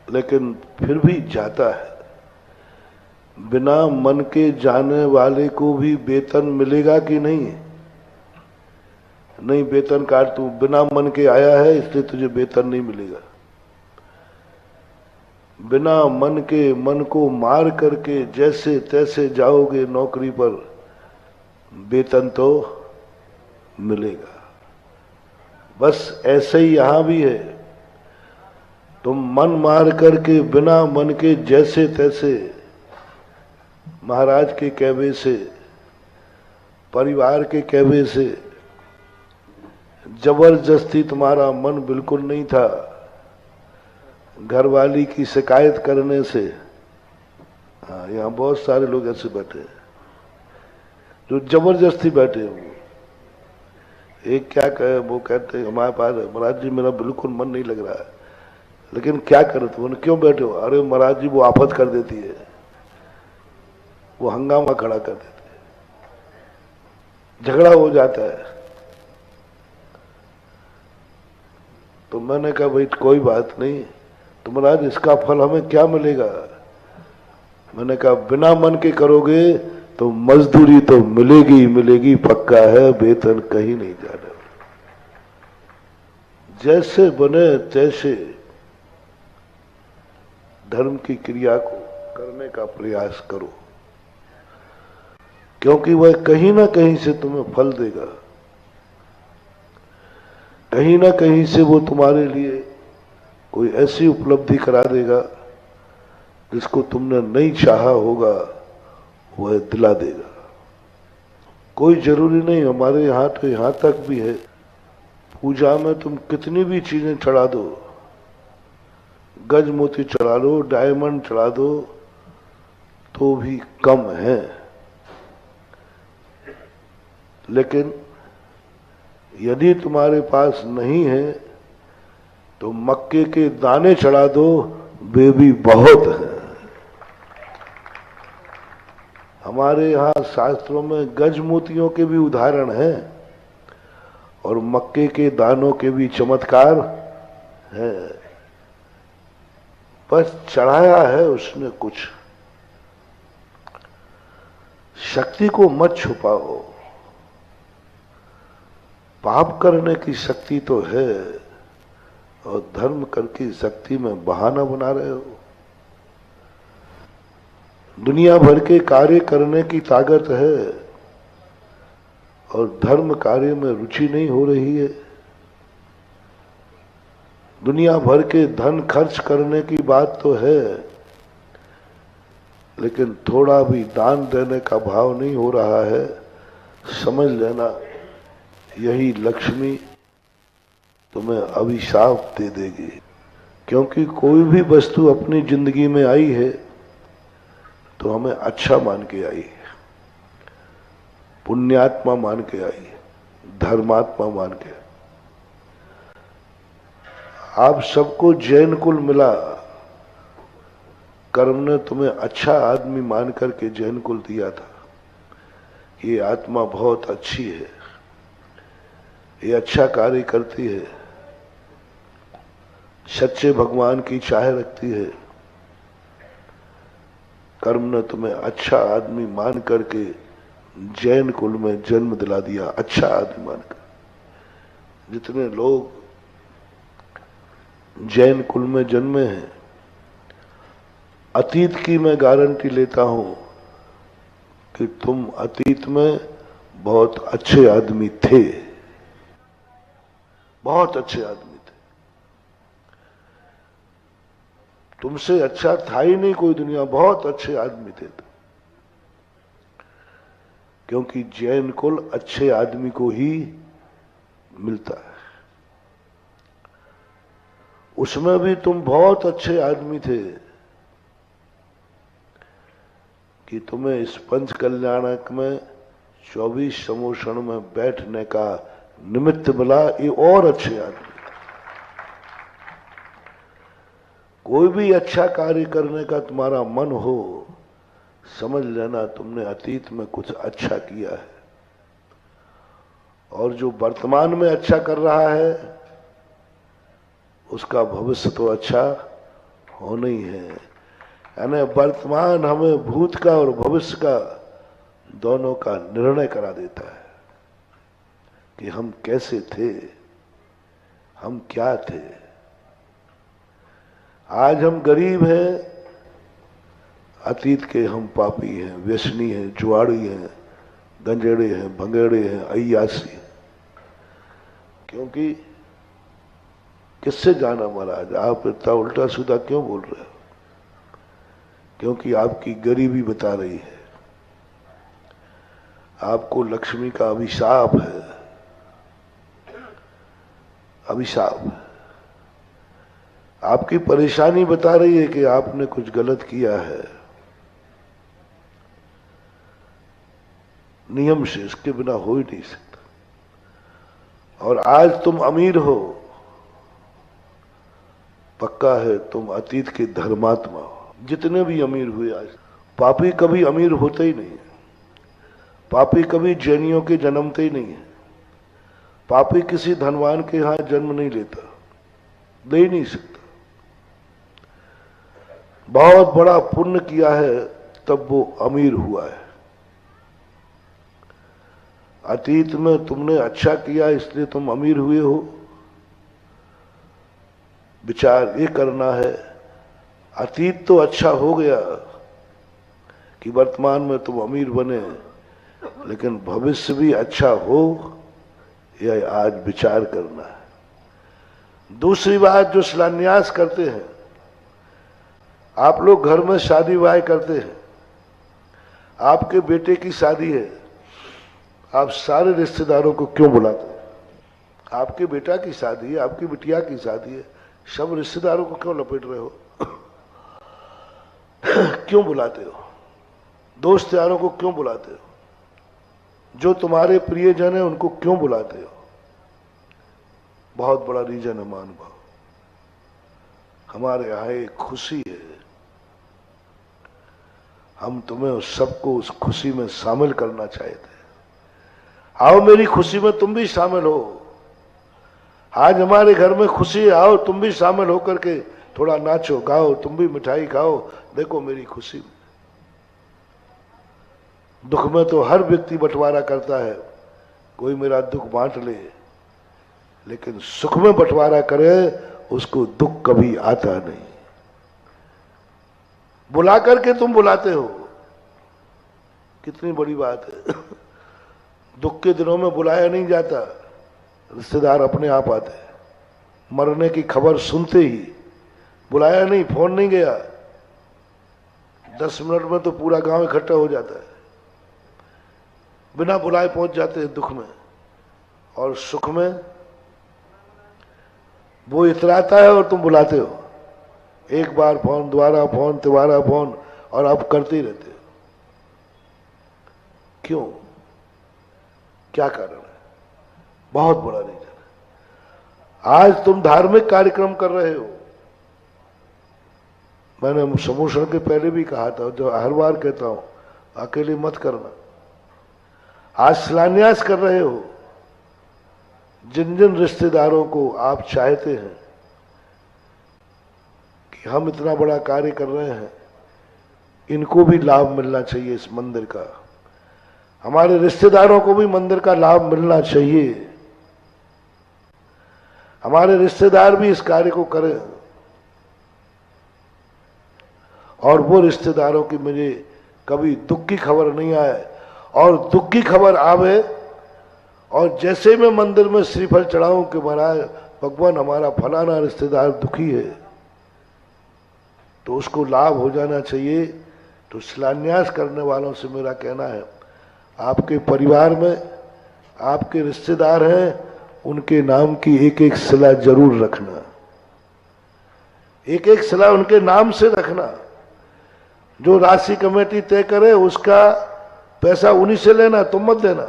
लेकिन फिर भी जाता है। बिना मन के जाने वाले को भी वेतन मिलेगा कि नहीं? नहीं, वेतन काट, तू बिना मन के आया है इसलिए तुझे वेतन नहीं मिलेगा। बिना मन के, मन को मार करके जैसे तैसे जाओगे नौकरी पर, वेतन तो मिलेगा। बस ऐसे ही यहां भी है। तुम मन मार करके बिना मन के जैसे तैसे, महाराज के कहवे से, परिवार के कहवे से, जबरदस्ती तुम्हारा मन बिल्कुल नहीं था, घरवाली की शिकायत करने से। हाँ, यहाँ बहुत सारे लोग ऐसे बैठे हैं जो जबरदस्ती बैठे हुए। एक क्या कहे, वो कहते हैं हमारे पास महाराज जी मेरा बिल्कुल मन नहीं लग रहा है, लेकिन क्या करे? तुम क्यों बैठे हो? अरे महाराज जी वो आफत कर देती है, वो हंगामा खड़ा कर देती है, झगड़ा हो जाता है। तो मैंने कहा भाई कोई बात नहीं, तो महाराज इसका फल हमें क्या मिलेगा? मैंने कहा बिना मन के करोगे तो मजदूरी तो मिलेगी मिलेगी, पक्का है, वेतन कहीं नहीं जाना। जैसे बने तैसे धर्म की क्रिया को करने का प्रयास करो, क्योंकि वह कहीं ना कहीं से तुम्हें फल देगा। कहीं ना कहीं से वो तुम्हारे लिए कोई ऐसी उपलब्धि करा देगा जिसको तुमने नहीं चाहा होगा, वह दिला देगा। कोई जरूरी नहीं, हमारे यहाँ तो यहाँ तक भी है, पूजा में तुम कितनी भी चीजें चढ़ा दो, गज मोती चढ़ा लो, डायमंड चढ़ा दो, तो भी कम है। लेकिन यदि तुम्हारे पास नहीं है तो मक्के के दाने चढ़ा दो, वे भी बहुत हैं। हमारे यहाँ शास्त्रों में गज मोतियों के भी उदाहरण हैं, और मक्के के दानों के भी चमत्कार है। बस चढ़ाया है उसने कुछ। शक्ति को मत छुपाओ। पाप करने की शक्ति तो है और धर्म करके शक्ति में बहाना बना रहे हो। दुनिया भर के कार्य करने की ताकत है और धर्म कार्य में रुचि नहीं हो रही है। दुनिया भर के धन खर्च करने की बात तो है, लेकिन थोड़ा भी दान देने का भाव नहीं हो रहा है। समझ लेना, यही लक्ष्मी तुम्हें अभिशाप दे देगी। क्योंकि कोई भी वस्तु अपनी जिंदगी में आई है तो हमें अच्छा मान के आई है, पुण्यात्मा मान के आई है, धर्मात्मा मान के। आप सबको जैन कुल मिला, कर्म ने तुम्हें अच्छा आदमी मान करके जैन कुल दिया था। ये आत्मा बहुत अच्छी है, ये अच्छा कार्य करती है, सच्चे भगवान की चाह रखती है। कर्म ने तुम्हें अच्छा आदमी मान करके जैन कुल में जन्म दिला दिया, अच्छा आदमी मानकर। जितने लोग जैन कुल में जन्मे हैं, अतीत की मैं गारंटी लेता हूं कि तुम अतीत में बहुत अच्छे आदमी थे, बहुत अच्छे आदमी थे। तुमसे अच्छा था ही नहीं कोई दुनिया, बहुत अच्छे आदमी थे। क्योंकि जैन कुल अच्छे आदमी को ही मिलता है। उसमें भी तुम बहुत अच्छे आदमी थे कि तुम्हें इस पंच कल्याणक में 24 समोषण में बैठने का निमित्त मिला। ये और अच्छे आदमी। कोई भी अच्छा कार्य करने का तुम्हारा मन हो, समझ लेना तुमने अतीत में कुछ अच्छा किया है। और जो वर्तमान में अच्छा कर रहा है उसका भविष्य तो अच्छा होना ही है। यानी वर्तमान हमें भूत का और भविष्य का दोनों का निर्णय करा देता है कि हम कैसे थे, हम क्या थे। आज हम गरीब हैं, अतीत के हम पापी हैं, व्यसनी हैं, जुआड़ी हैं, गंजेड़े हैं, भंगेड़े हैं, अय्यासी हैं। क्योंकि किससे जाना महाराज, आप इतना उल्टा सीधा क्यों बोल रहे हो? क्योंकि आपकी गरीबी बता रही है। आपको लक्ष्मी का अभिशाप है, अभिशाप। आपकी परेशानी बता रही है कि आपने कुछ गलत किया है। नियम से इसके बिना हो ही नहीं सकता। और आज तुम अमीर हो, पक्का है तुम अतीत के धर्मात्मा हो। जितने भी अमीर हुए आज, पापी कभी अमीर होते ही नहीं है। पापी कभी जैनियों के जन्मते ही नहीं है। पापी किसी धनवान के यहां जन्म नहीं लेता, ले ही नहीं सकता। बहुत बड़ा पुण्य किया है तब वो अमीर हुआ है। अतीत में तुमने अच्छा किया इसलिए तुम अमीर हुए हो। विचार ये करना है, अतीत तो अच्छा हो गया कि वर्तमान में तुम अमीर बने, लेकिन भविष्य भी अच्छा हो, यह आज विचार करना है। दूसरी बात, जो शिलान्यास करते हैं, आप लोग घर में शादी ब्याह करते हैं, आपके बेटे की शादी है, आप सारे रिश्तेदारों को क्यों बुलाते हैं? आपके बेटा की शादी है, आपकी बिटिया की शादी है, सब रिश्तेदारों को क्यों लपेट रहे हो? क्यों बुलाते हो? दोस्त यारों को क्यों बुलाते हो? जो तुम्हारे प्रियजन है उनको क्यों बुलाते हो? बहुत बड़ा रीजन है महानुभाव। हमारे यहाँ एक खुशी है, हम तुम्हें उस सबको उस खुशी में शामिल करना चाहते हैं। आओ मेरी खुशी में तुम भी शामिल हो। आज हमारे घर में खुशी है, आओ तुम भी शामिल होकर के थोड़ा नाचो गाओ, तुम भी मिठाई खाओ, देखो मेरी खुशी। दुख में तो हर व्यक्ति बंटवारा करता है, कोई मेरा दुख बांट ले, लेकिन सुख में बंटवारा करे उसको दुख कभी आता नहीं। बुला करके तुम बुलाते हो, कितनी बड़ी बात है। दुख के दिनों में बुलाया नहीं जाता, रिश्तेदार अपने आप आते हैं। मरने की खबर सुनते ही, बुलाया नहीं, फोन नहीं गया, 10 मिनट में तो पूरा गांव इकट्ठा हो जाता है, बिना बुलाए पहुंच जाते हैं दुख में। और सुख में वो इतराता है और तुम बुलाते हो, एक बार फोन, दोबारा फोन, तिबारा फोन, और अब करते ही रहते हो। क्यों? क्या कारण है? बहुत बड़ा रीजन है। आज तुम धार्मिक कार्यक्रम कर रहे हो, मैंने समूषण के पहले भी कहा था, जो हर बार कहता हूं, अकेले मत करना। आज शिलान्यास कर रहे हो, जिन जिन रिश्तेदारों को आप चाहते हैं कि हम इतना बड़ा कार्य कर रहे हैं, इनको भी लाभ मिलना चाहिए इस मंदिर का, हमारे रिश्तेदारों को भी मंदिर का लाभ मिलना चाहिए, हमारे रिश्तेदार भी इस कार्य को करें। और वो रिश्तेदारों की मुझे कभी दुख की खबर नहीं आए, और दुख की खबर आवे और जैसे मैं मंदिर में श्रीफल चढ़ाऊं कि महाराज भगवान हमारा फलाना रिश्तेदार दुखी है, तो उसको लाभ हो जाना चाहिए। तो शिलान्यास करने वालों से मेरा कहना है, आपके परिवार में आपके रिश्तेदार हैं, उनके नाम की एक एक शिला जरूर रखना, एक एक शिला उनके नाम से रखना। जो राशि कमेटी तय करे उसका पैसा उन्हीं से लेना, तुम मत देना,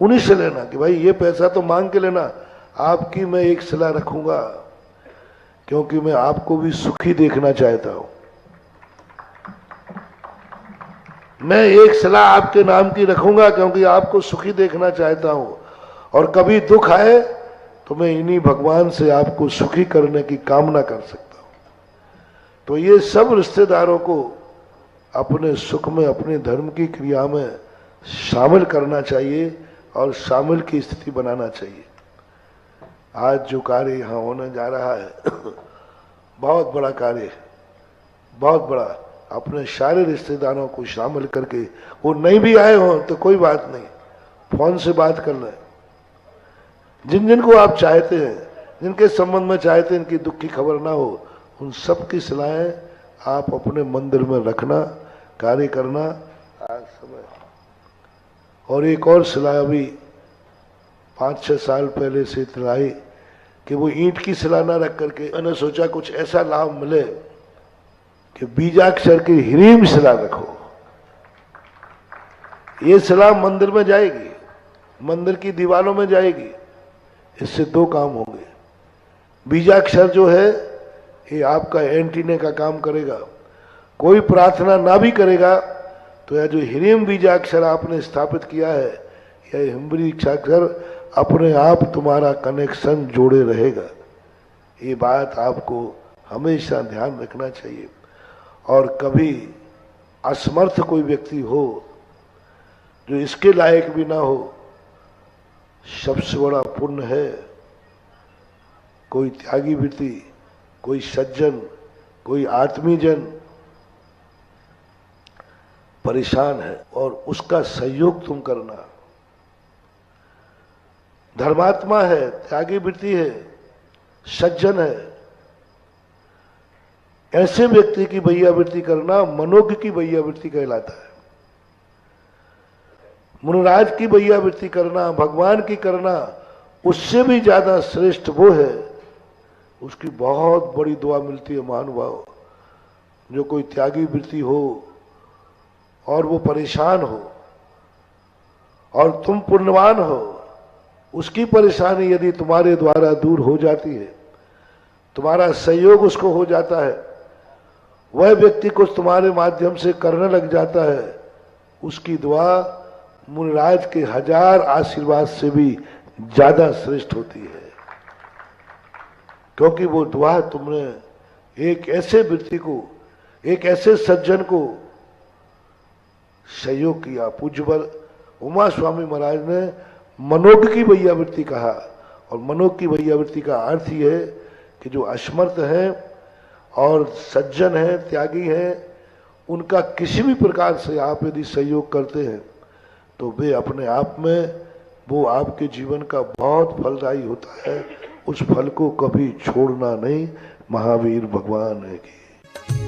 उन्हीं से लेना कि भाई ये पैसा तो मांग के लेना, आपकी मैं एक शिला रखूंगा, क्योंकि मैं आपको भी सुखी देखना चाहता हूं। मैं एक शिला आपके नाम की रखूंगा क्योंकि आपको सुखी देखना चाहता हूं, और कभी दुख आए तो मैं इन्हीं भगवान से आपको सुखी करने की कामना कर सकता हूं। तो ये सब रिश्तेदारों को अपने सुख में, अपने धर्म की क्रिया में शामिल करना चाहिए और शामिल की स्थिति बनाना चाहिए। आज जो कार्य यहाँ होने जा रहा है बहुत बड़ा कार्य है, बहुत बड़ा। अपने सारे रिश्तेदारों को शामिल करके, वो नहीं भी आए हों तो कोई बात नहीं, फोन से बात कर लें। जिन जिन को आप चाहते हैं, जिनके संबंध में चाहते हैं इनकी दुख की खबर ना हो, उन सब की सलाहें आप अपने मंदिर में रखना, कार्य करना। आज समय और एक और सलाह अभी 5-6 साल पहले से आई कि वो ईंट की सलाह ना रख करके मैंने सोचा कुछ ऐसा लाभ मिले कि बीजाक्षर की ह्रीम शिला रखो। ये सलाह मंदिर में जाएगी, मंदिर की दीवारों में जाएगी। इससे 2 काम होंगे। बीजाक्षर जो है ये आपका एंटीने का काम करेगा। कोई प्रार्थना ना भी करेगा तो यह जो ह्रीम बीजाक्षर आपने स्थापित किया है, यह हिम्बरी अक्षर अपने आप तुम्हारा कनेक्शन जोड़े रहेगा। ये बात आपको हमेशा ध्यान रखना चाहिए। और कभी असमर्थ कोई व्यक्ति हो जो इसके लायक भी ना हो, सबसे बड़ा पुण्य है कोई त्यागी व्यक्ति, कोई सज्जन, कोई आत्मीजन परेशान है और उसका सहयोग तुम करना। धर्मात्मा है, त्यागी वृत्ति है, सज्जन है, ऐसे व्यक्ति की भैयावृत्ति करना मनोज्ञ की भैयावृत्ति कहलाता है। मुनिराज की भैयावृत्ति करना, भगवान की करना, उससे भी ज्यादा श्रेष्ठ वो है, उसकी बहुत बड़ी दुआ मिलती है। महानुभाव, जो कोई त्यागी वृत्ति हो और वो परेशान हो और तुम पुण्यवान हो, उसकी परेशानी यदि तुम्हारे द्वारा दूर हो जाती है, तुम्हारा सहयोग उसको हो जाता है, वह व्यक्ति कुछ तुम्हारे माध्यम से करने लग जाता है, उसकी दुआ मुनिराज के 1000 आशीर्वाद से भी ज्यादा श्रेष्ठ होती है, क्योंकि वो दुआ तुमने एक ऐसे व्यक्ति को, एक ऐसे सज्जन को सहयोग किया। पूज्यवर उमा स्वामी महाराज ने मनोड की वैयावृत्ति कहा, और मनोड की वैयावृत्ति का अर्थ ही है कि जो असमर्थ है और सज्जन है, त्यागी है, उनका किसी भी प्रकार से आप यदि सहयोग करते हैं तो वे अपने आप में वो आपके जीवन का बहुत फलदायी होता है। उस फल को कभी छोड़ना नहीं। महावीर भगवान है की